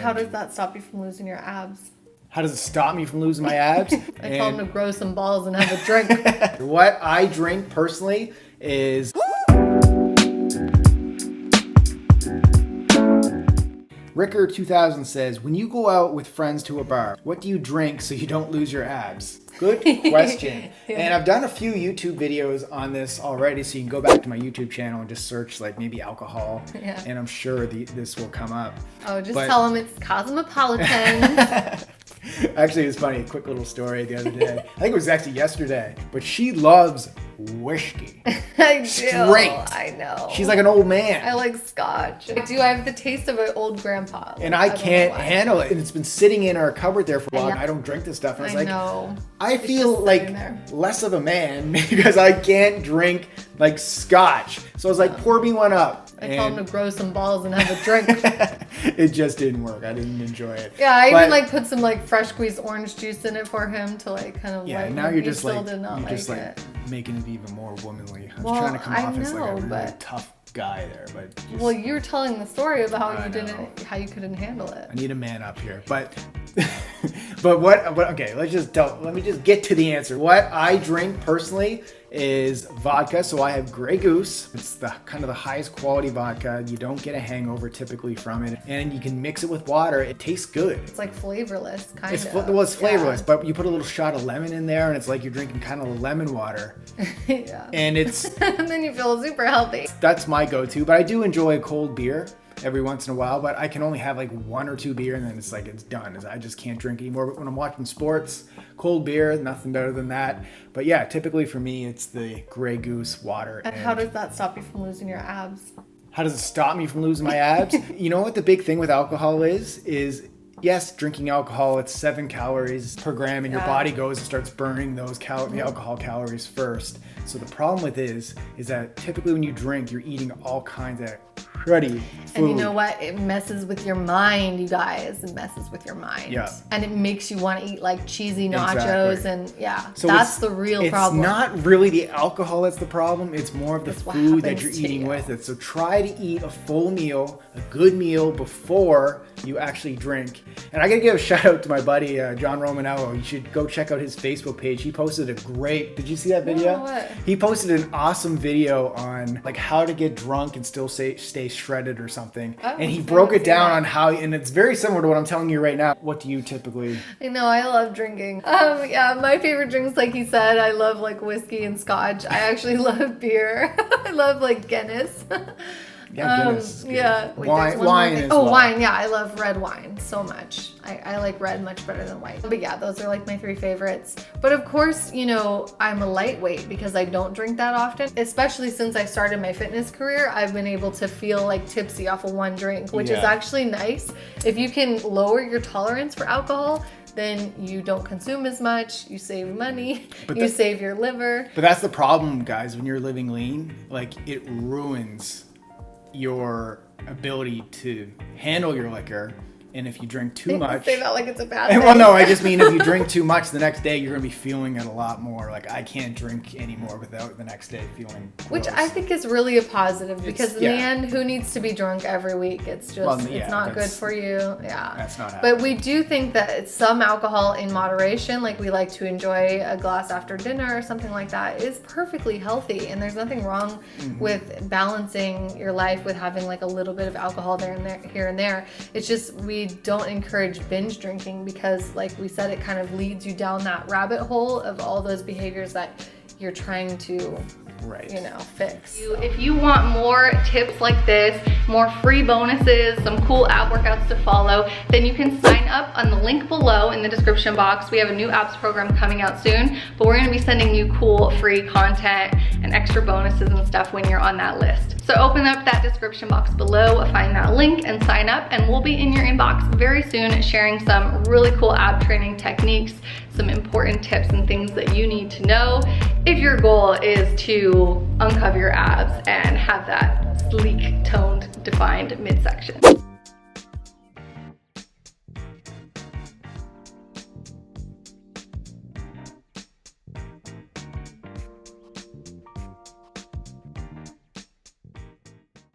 how does that stop you from losing your abs? How does it stop me from losing my abs? I tell them to grow some balls and have a drink. What I drink personally is Ricker 2000 says, when you go out with friends to a bar, what do you drink so you don't lose your abs? Good question. Yeah. And I've done a few YouTube videos on this already, so you can go back to my YouTube channel and just search like maybe alcohol, yeah. and I'm sure this will come up. Oh, just tell them it's cosmopolitan. Actually, it's funny, a quick little story the other day. I think it was actually yesterday, but she loves whiskey. I do. Straight. I know. She's like an old man. I like scotch. I do. I have the taste of an old grandpa. And I can't handle it. And it's been sitting in our cupboard there for a while. And I don't drink this stuff. And I was like, know. I feel like less of a man because I can't drink like scotch. So I was like, pour me one up. I tell him to grow some balls and have a drink. It just didn't work. I didn't enjoy it. Yeah, I even like put some like fresh squeezed orange juice in it for him to like kind of yeah. Now you're just like making it even more womanly. I was trying to come off as like a really tough guy there, but well, you were telling the story about how you couldn't handle it. I need a man up here, but okay, let me just get to the answer. What I drink personally is vodka. So I have Grey Goose. It's the kind of the highest quality vodka. You don't get a hangover typically from it, and you can mix it with water. It tastes good. It's like flavorless, kind of. Well, it's flavorless, but you put a little shot of lemon in there, and it's like you're drinking kind of lemon water. Yeah. And it's and then you feel super healthy. That's my go-to, but I do enjoy a cold beer every once in a while, but I can only have like one or two beer and then it's like it's done. I just can't drink anymore. But when I'm watching sports, cold beer, nothing better than that. But yeah, typically for me it's the Grey Goose water. And how does that stop you from losing your abs? How does it stop me from losing my abs? You know what the big thing with alcohol is yes, drinking alcohol, it's 7 calories per gram, and your body goes and starts burning those the alcohol calories first. So the problem with it is that typically when you drink, you're eating all kinds of cruddy food. And you know what? It messes with your mind, you guys. It messes with your mind. Yeah. And it makes you want to eat like cheesy nachos and so that's the real It's problem. not really the alcohol that's the problem. It's more of the food that you're eating with it. So try to eat a full meal, a good meal before you actually drink. And I gotta give a shout out to my buddy, John Romanello. You should go check out his Facebook page. He posted did you see that video? No, what? He posted an awesome video on like how to get drunk and still stay shredded or something. And he broke it down on how, and it's very similar to what I'm telling you right now. What do you typically? I know, I love drinking. Yeah, my favorite drinks, like he said, I love like whiskey and scotch. I actually love beer. I love like Guinness. Yeah, Guinness is good. Yeah. Wait, wine as well. Wine. Yeah, I love red wine so much. I like red much better than white. But yeah, those are like my 3 favorites. But of course, you know, I'm a lightweight because I don't drink that often. Especially since I started my fitness career, I've been able to feel like tipsy off of one drink, which is actually nice. If you can lower your tolerance for alcohol, then you don't consume as much, you save money, you save your liver. But that's the problem, guys, when you're living lean, like it ruins your ability to handle your liquor. And if you drink too much, say that like it's a bad thing. Well, no, I just mean if you drink too much the next day, you're gonna be feeling it a lot more. Like I can't drink anymore without the next day feeling gross. Which I think is really a positive because in the end, who needs to be drunk every week? It's just it's not good for you. Yeah, that's not happening. But we do think that some alcohol in moderation, like we like to enjoy a glass after dinner or something like that, is perfectly healthy. And there's nothing wrong with balancing your life with having like a little bit of alcohol there and there, here and there. It's just we don't encourage binge drinking because, like we said, it kind of leads you down that rabbit hole of all those behaviors that you're trying to fix. If you want more tips like this, more free bonuses, some cool ab workouts to follow, then you can sign up on the link below in the description box. We have a new abs program coming out soon, but we're gonna be sending you cool free content and extra bonuses and stuff when you're on that list. So open up that description box below, find that link and sign up, and we'll be in your inbox very soon sharing some really cool ab training techniques, some important tips and things that you need to know if your goal is to uncover your abs and have that sleek, toned, defined midsection.